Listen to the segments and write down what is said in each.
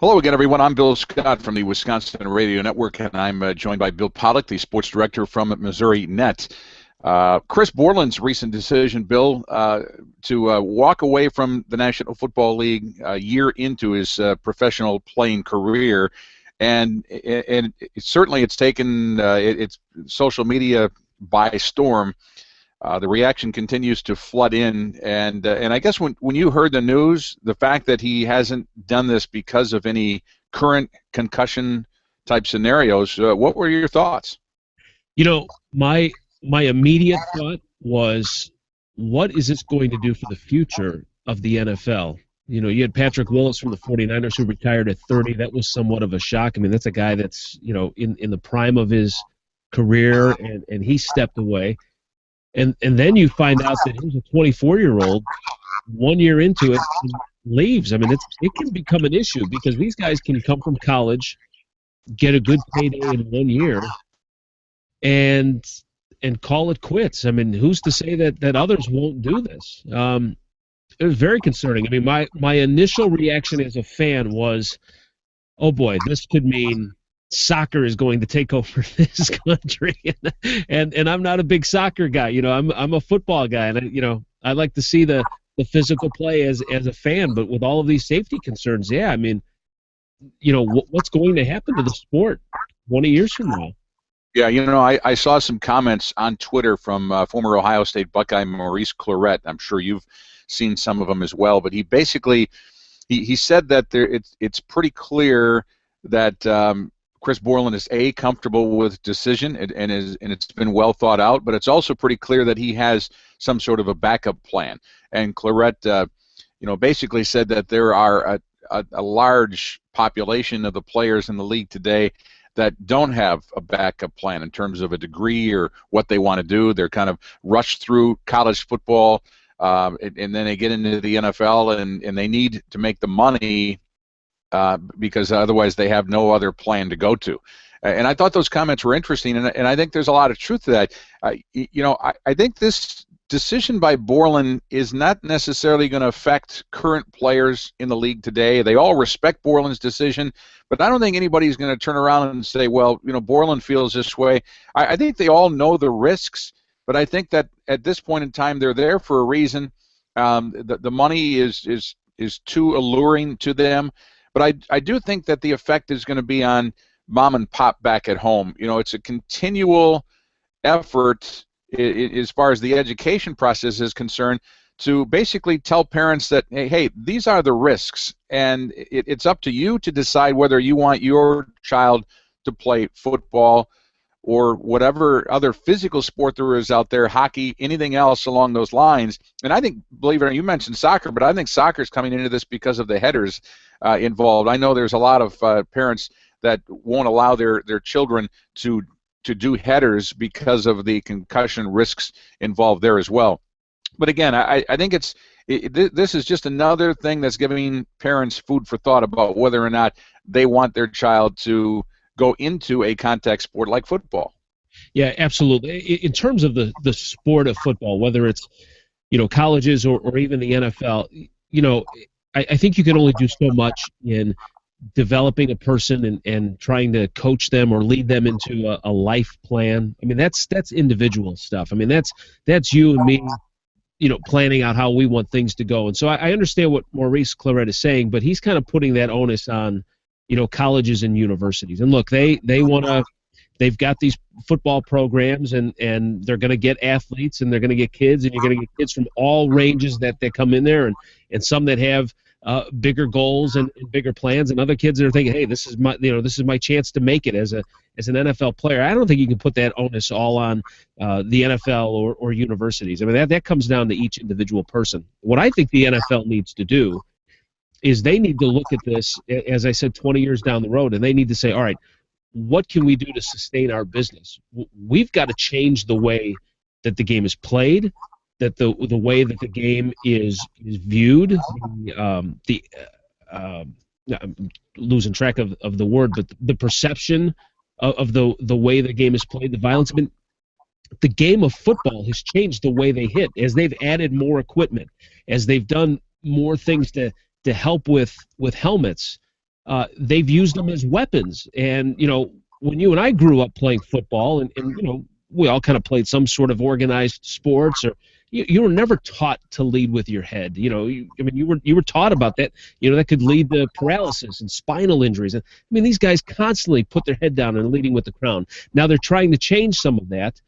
Hello again, everyone. I'm Bill Scott from the Wisconsin Radio Network, and I'm joined by Bill Pollock, the sports director from MissouriNet. Chris Borland's recent decision, Bill, to walk away from the National Football League a year into his professional playing career, and certainly it's taken it's social media by storm. The reaction continues to flood in, and I guess when you heard the news, the fact that he hasn't done this because of any current concussion type scenarios, what were your thoughts? You know, my immediate thought was, what is this going to do for the future of the NFL? You know, you had Patrick Willis from the 49ers who retired at 30. That was somewhat of a shock. I mean, that's a guy that's, in the prime of his career, and he stepped away. And then you find out that he's a 24-year-old, 1 year into it, and leaves. I mean, it can become an issue because these guys can come from college, get a good payday in 1 year, and call it quits. I mean, who's to say that others won't do this? It was very concerning. I mean, my initial reaction as a fan was, oh boy, this could mean soccer is going to take over this country, and I'm not a big soccer guy. You know, I'm a football guy, and I like to see the physical play as a fan. But with all of these safety concerns, yeah, I mean, what's going to happen to the sport 20 years from now? Yeah, I saw some comments on Twitter from former Ohio State Buckeye Maurice Clarett. I'm sure you've seen some of them as well. But he basically he said that it's pretty clear that Chris Borland is comfortable with decision and it's been well thought out, but it's also pretty clear that he has some sort of a backup plan. And Clarett, basically said that there are a large population of the players in the league today that don't have a backup plan in terms of a degree or what they want to do. They're kind of rushed through college football, and then they get into the NFL, and they need to make the money because otherwise they have no other plan to go to. And I thought those comments were interesting, and I think there's a lot of truth to that. I think this decision by Borland is not necessarily going to affect current players in the league today. They all respect Borland's decision, but I don't think anybody's going to turn around and say, well, Borland feels this way. I think they all know the risks, but I think that at this point in time they're there for a reason. The money is too alluring to them. But I do think that the effect is going to be on mom and pop back at home. It's a continual effort as far as the education process is concerned to basically tell parents that, hey, these are the risks, and it's up to you to decide whether you want your child to play football or whatever other physical sport there is out there, hockey, anything else along those lines. And I think, believe it or not, you mentioned soccer, but I think soccer is coming into this because of the headers involved. I know there's a lot of parents that won't allow their children to do headers because of the concussion risks involved there as well. But again, I think this is just another thing that's giving parents food for thought about whether or not they want their child to go into a contact sport like football. Yeah, absolutely. In terms of the sport of football, whether it's colleges or even the NFL, I think you can only do so much in developing a person and trying to coach them or lead them into a life plan. I mean, that's individual stuff. I mean, that's you and me, planning out how we want things to go. And so I understand what Maurice Clarett is saying, but he's kind of putting that onus on colleges and universities. And look, they've got these football programs, and they're going to get athletes, and they're going to get kids, and you're going to get kids from all ranges that come in there, and some that have bigger goals and bigger plans, and other kids that are thinking, hey, this is my chance to make it as an NFL player. I don't think you can put that onus all on the NFL or universities. I mean, that comes down to each individual person. What I think the NFL needs to do is they need to look at this, as I said, 20 years down the road, and they need to say, all right, what can we do to sustain our business? We've got to change the way that the game is played, that the way that the game is viewed. I'm losing track of the word, but the perception of the way the game is played, the violence. I mean, the game of football has changed the way they hit as they've added more equipment, as they've done more things to help with helmets. they've used them as weapons. And, when you and I grew up playing football, and we all kind of played some sort of organized sports, or you were never taught to lead with your head. You were taught about that. That could lead to paralysis and spinal injuries. And these guys constantly put their head down and leading with the crown. Now they're trying to change some of that.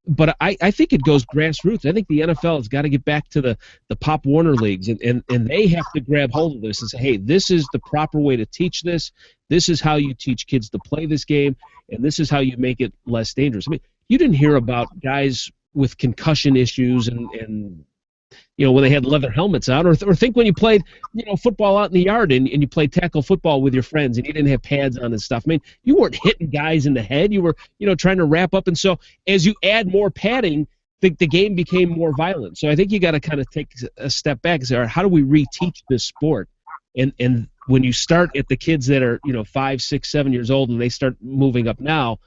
But I think it goes grassroots. I think the NFL has got to get back to the Pop Warner leagues, and they have to grab hold of this and say, hey, this is the proper way to teach this. This is how you teach kids to play this game, and this is how you make it less dangerous. You didn't hear about guys with concussion issues and when they had leather helmets on, or think when you played, football out in the yard and you played tackle football with your friends and you didn't have pads on and stuff. You weren't hitting guys in the head. You were, trying to wrap up. And so as you add more padding, the game became more violent. So I think you got to kind of take a step back and say, all right, how do we reteach this sport? And when you start at the kids that are, 5, 6, 7 years old and they start moving up now,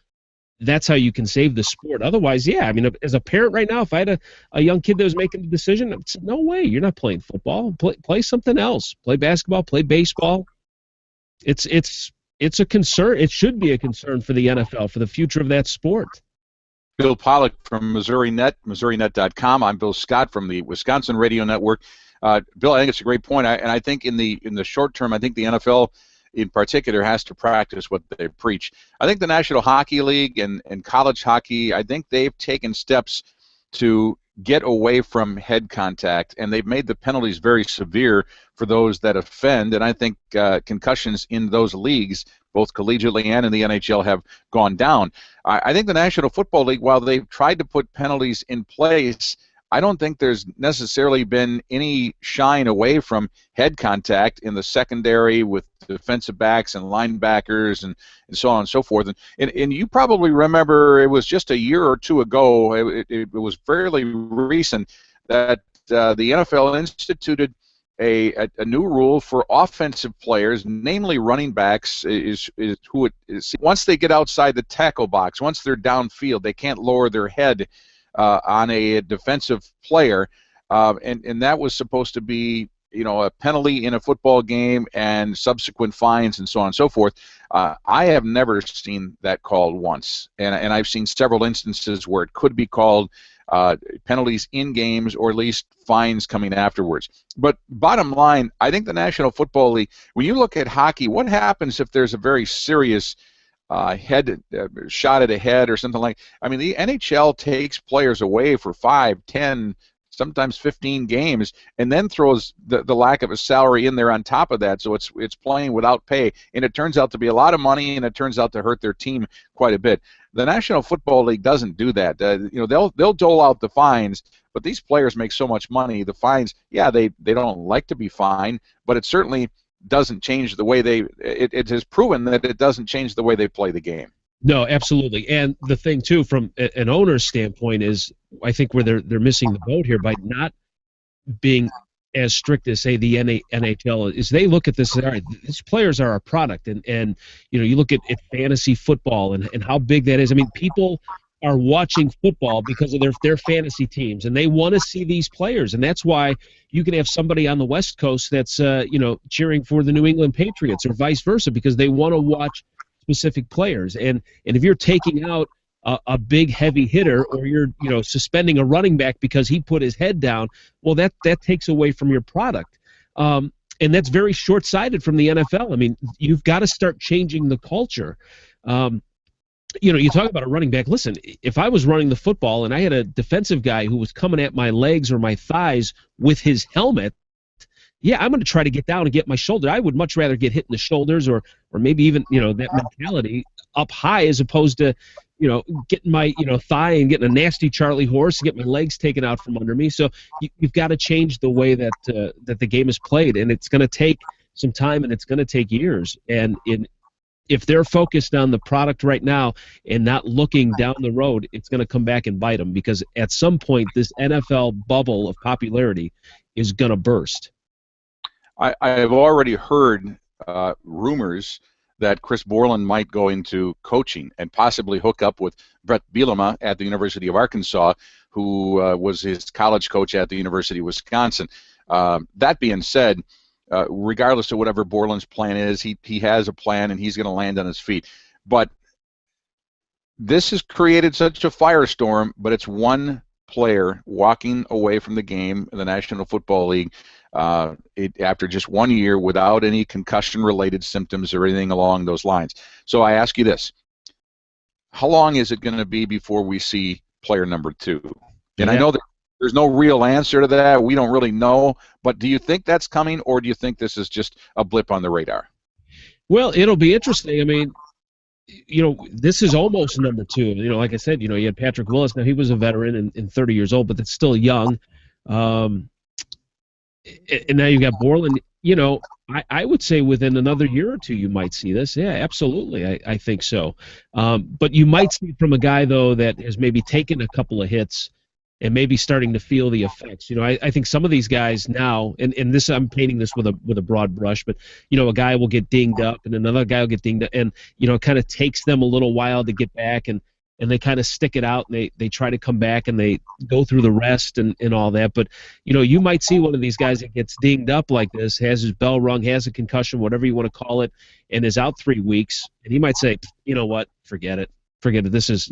that's how you can save the sport. Otherwise, yeah, as a parent right now, if I had a young kid that was making the decision, I'd say, no way, you're not playing football. Play something else. Play basketball, play baseball. It's a concern. It should be a concern for the NFL, for the future of that sport. Bill Pollock from MissouriNet, MissouriNet.com. I'm Bill Scott from the Wisconsin Radio Network. Bill, I think it's a great point, and I think in the short term, I think the NFL in particular has to practice what they preach. I think the National Hockey League and college hockey, I think they've taken steps to get away from head contact, and they've made the penalties very severe for those that offend, and I think concussions in those leagues, both collegiately and in the NHL, have gone down. I think the National Football League, while they've tried to put penalties in place, I don't think there's necessarily been any shine away from head contact in the secondary with defensive backs and linebackers and so on and so forth. And you probably remember it was just a year or two ago, it was fairly recent, that the NFL instituted a new rule for offensive players, namely running backs, is who it is. Once they get outside the tackle box, once they're downfield, they can't lower their head on a defensive player, and that was supposed to be, a penalty in a football game and subsequent fines and so on and so forth. I have never seen that called once, and I've seen several instances where it could be called penalties in games, or at least fines coming afterwards. But bottom line, I think the National Football League, when you look at hockey, what happens if there's a very serious head shot at a head or something like? The NHL takes players away for 5, 10, sometimes 15 games, and then throws the lack of a salary in there on top of that. So it's playing without pay, and it turns out to be a lot of money, and it turns out to hurt their team quite a bit. The National Football League doesn't do that. They'll dole out the fines, but these players make so much money. The fines, yeah, they don't like to be fined, but it certainly doesn't change the way it has proven that it doesn't change the way they play the game. No, absolutely. And the thing too, from an owner's standpoint, is I think where they're missing the boat here by not being as strict as, say, the NHL is. They look at this and say, all right, these players are a product, and you look at fantasy football and how big that is. People are watching football because of their fantasy teams, and they want to see these players, and that's why you can have somebody on the West Coast that's cheering for the New England Patriots, or vice versa, because they want to watch specific players. And if you're taking out a big heavy hitter, or you're suspending a running back because he put his head down, well, that takes away from your product, and that's very short-sighted from the NFL. You've got to start changing the culture. You talk about a running back. Listen, if I was running the football and I had a defensive guy who was coming at my legs or my thighs with his helmet, yeah, I'm going to try to get down and get my shoulder. I would much rather get hit in the shoulders, or maybe even that mentality up high, as opposed to getting my thigh and getting a nasty Charlie horse and get my legs taken out from under me. So you've got to change the way that the game is played, and it's going to take some time, and it's going to take years. And if they're focused on the product right now and not looking down the road, it's going to come back and bite them, because at some point this NFL bubble of popularity is going to burst. I have already heard rumors that Chris Borland might go into coaching and possibly hook up with Brett Bielema at the University of Arkansas, who was his college coach at the University of Wisconsin. That being said, regardless of whatever Borland's plan is, he has a plan and he's going to land on his feet. But this has created such a firestorm, but it's one player walking away from the game in the National Football League after just 1 year without any concussion-related symptoms or anything along those lines. So I ask you this. How long is it going to be before we see player number 2? And I know that there's no real answer to that. We don't really know. But do you think that's coming, or do you think this is just a blip on the radar? Well, it'll be interesting. I mean, this is almost number 2. Like I said, you had Patrick Willis. Now, he was a veteran and 30 years old, but that's still young. And now you got Borland. I would say within another year or 2 you might see this. Yeah, absolutely. I think so. But you might see from a guy, though, that has maybe taken a couple of hits and maybe starting to feel the effects. I think some of these guys now, and this, I'm painting this with a broad brush, but a guy will get dinged up and another guy will get dinged up, and it kind of takes them a little while to get back, and they kind of stick it out, and they try to come back, and they go through the rest and all that. But you might see one of these guys that gets dinged up like this, has his bell rung, has a concussion, whatever you want to call it, and is out 3 weeks, and he might say, you know what, forget it. This is,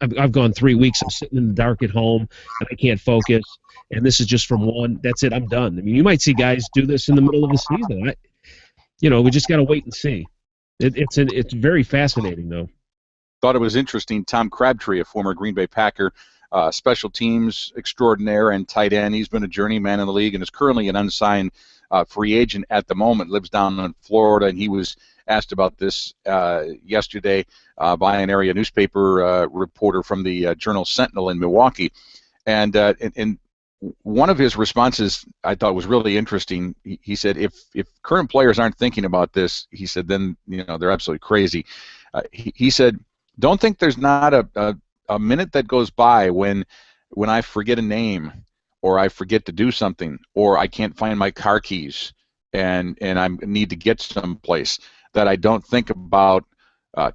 I've gone 3 weeks. I'm sitting in the dark at home, and I can't focus. And this is just from one. That's it. I'm done. I mean, you might see guys do this in the middle of the season. We just got to wait and see. It's very fascinating, though. Thought it was interesting. Tom Crabtree, a former Green Bay Packer, special teams extraordinaire and tight end. He's been a journeyman in the league and is currently an unsigned free agent at the moment. Lives down in Florida, and he was asked about this yesterday by an area newspaper reporter from the Journal Sentinel in Milwaukee, and one of his responses I thought was really interesting. He said, if current players aren't thinking about this, he said, then they're absolutely crazy. He said, don't think there's not a minute that goes by when I forget a name, or I forget to do something, or I can't find my car keys and I need to get someplace, that I don't think about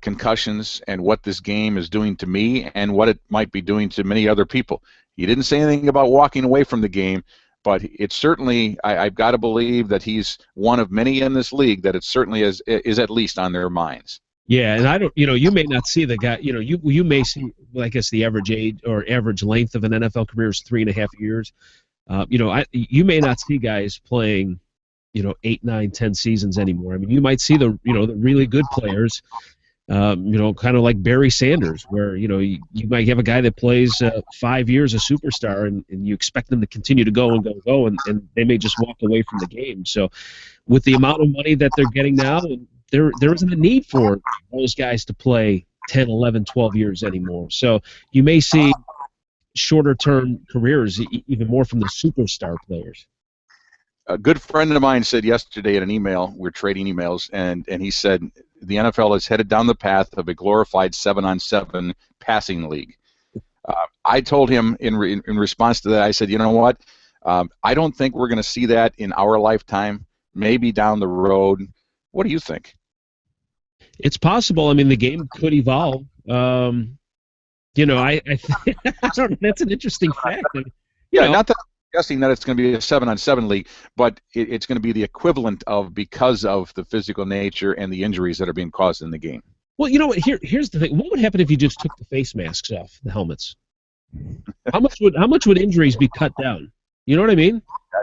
concussions and what this game is doing to me and what it might be doing to many other people. He didn't say anything about walking away from the game, but it's certainly, I've got to believe that he's one of many in this league that it certainly is at least on their minds. Yeah, and I don't, you may not see the guy, you may see, I guess the average age or average length of an NFL career is 3.5 years. You may not see guys playing 8, 9, 10 seasons anymore. I mean, you might see the really good players, kind of like Barry Sanders, where you might have a guy that plays 5 years a superstar, and you expect them to continue to go, and they may just walk away from the game. So, with the amount of money that they're getting now, there isn't a need for those guys to play 10, 11, 12 years anymore. So you may see shorter-term careers, even more from the superstar players. A good friend of mine said yesterday in an email, we're trading emails, and he said the NFL is headed down the path of a glorified 7-on-7 passing league. I told him in response to that, I said, you know what, I don't think we're going to see that in our lifetime, maybe down the road. What do you think? It's possible. I mean, the game could evolve. I don't know. That's an interesting fact. Not that I'm suggesting that it's going to be a 7-on-7 league, but it's going to be the equivalent of, because of the physical nature and the injuries that are being caused in the game. Well, here's the thing. What would happen if you just took the face masks off the helmets? How much would injuries be cut down? You know what I mean?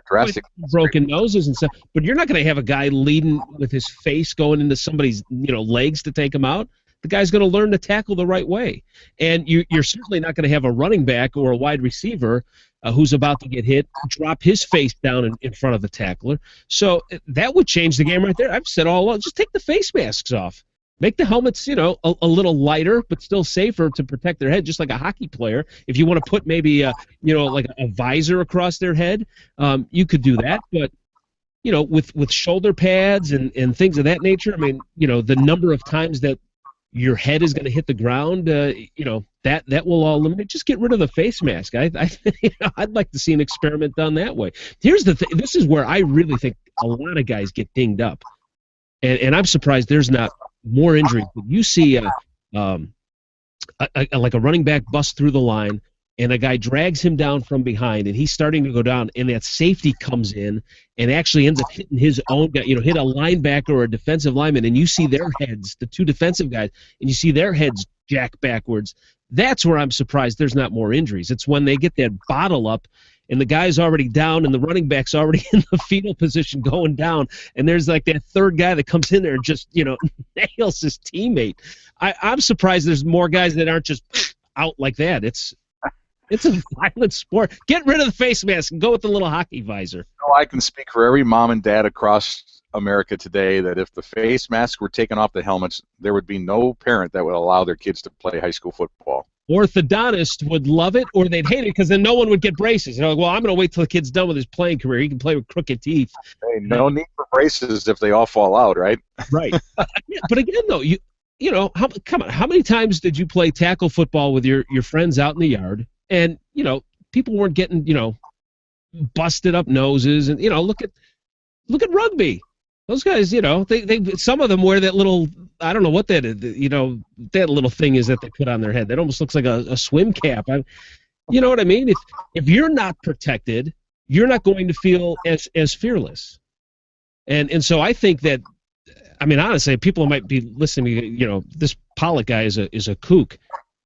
Drastic. Broken noses and stuff. But you're not going to have a guy leading with his face going into somebody's legs to take him out. The guy's going to learn to tackle the right way. And you're certainly not going to have a running back or a wide receiver who's about to get hit drop his face down in front of the tackler. So that would change the game right there. I've said all along, just take the face masks off. Make the helmets, a little lighter, but still safer to protect their head, just like a hockey player. If you want to put maybe, like a visor across their head, you could do that. But, with shoulder pads and things of that nature, I mean, the number of times that your head is going to hit the ground, that will all eliminate. Just get rid of the face mask. I'd like to see an experiment done that way. Here's the thing. This is where I really think a lot of guys get dinged up. And I'm surprised there's not more injuries. But you see like a running back bust through the line, and a guy drags him down from behind, and he's starting to go down, and that safety comes in and actually ends up hitting his own guy, hit a linebacker or a defensive lineman, and you see their heads, the two defensive guys, and you see their heads jack backwards. That's where I'm surprised there's not more injuries. It's when they get that bottle up, and the guy's already down, and the running back's already in the fetal position going down, and there's like that third guy that comes in there and just, nails his teammate. I'm surprised there's more guys that aren't just out like that. It's a violent sport. Get rid of the face mask and go with the little hockey visor. I can speak for every mom and dad across America today that if the face masks were taken off the helmets, there would be no parent that would allow their kids to play high school football. Orthodontists would love it, or they'd hate it because then no one would get braces. Well, I'm going to wait till the kid's done with his playing career. He can play with crooked teeth. Hey, no need for braces if they all fall out, right? Right. But again, though, come on, how many times did you play tackle football with your friends out in the yard? And, people weren't getting, busted up noses. And, look at rugby. Those guys, they some of them wear that little, I don't know what that is, that little thing is that they put on their head. That almost looks like a swim cap. You know what I mean? If you're not protected, you're not going to feel as fearless. And so I think that, honestly, people might be listening to, this Pollock guy is a kook.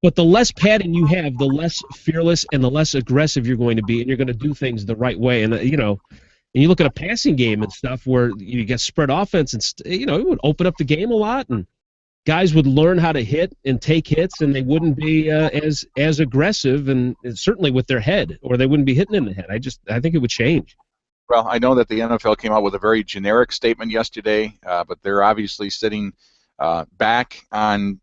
But the less padding you have, the less fearless and the less aggressive you're going to be, and you're going to do things the right way. And, and you look at a passing game and stuff where you get spread offense, and, it would open up the game a lot, and guys would learn how to hit and take hits, and they wouldn't be as aggressive, and certainly with their head, or they wouldn't be hitting in the head. I think it would change. Well, I know that the NFL came out with a very generic statement yesterday, but they're obviously sitting back on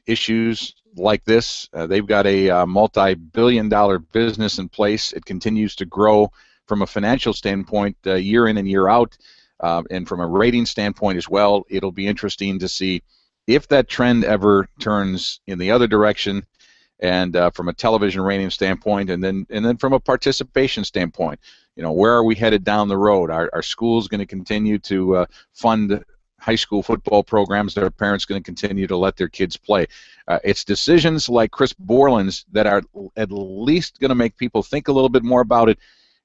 issues like this. They've got a multi-billion-dollar business in place. It continues to grow from a financial standpoint year in and year out, and from a rating standpoint as well. It'll be interesting to see if that trend ever turns in the other direction, and from a television rating standpoint, and then from a participation standpoint. Where are we headed down the road? Are schools going to continue to fund high school football programs? Their parents going to continue to let their kids play? It's decisions like Chris Borland's that are at least going to make people think a little bit more about it.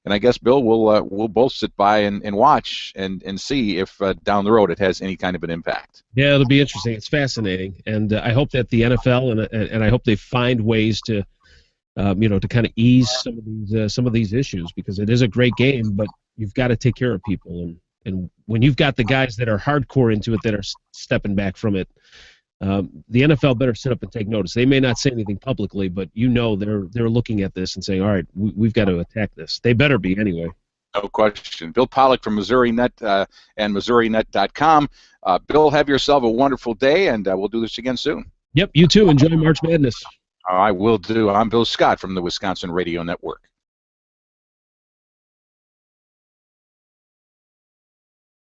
And I guess, Bill, we'll both sit by and watch and see if down the road it has any kind of an impact. Yeah, it'll be interesting. It's fascinating, and I hope that the NFL and I hope they find ways to to kind of ease some of these issues, because it is a great game, but you've got to take care of people, and when you've got the guys that are hardcore into it that are stepping back from it, the NFL better sit up and take notice. They may not say anything publicly, but they're looking at this and saying, all right, we've got to attack this. They better be anyway. No question. Bill Pollock from MissouriNet and MissouriNet.com. Bill, have yourself a wonderful day, and we'll do this again soon. Yep, you too. Enjoy March Madness. I will do. I'm Bill Scott from the Wisconsin Radio Network.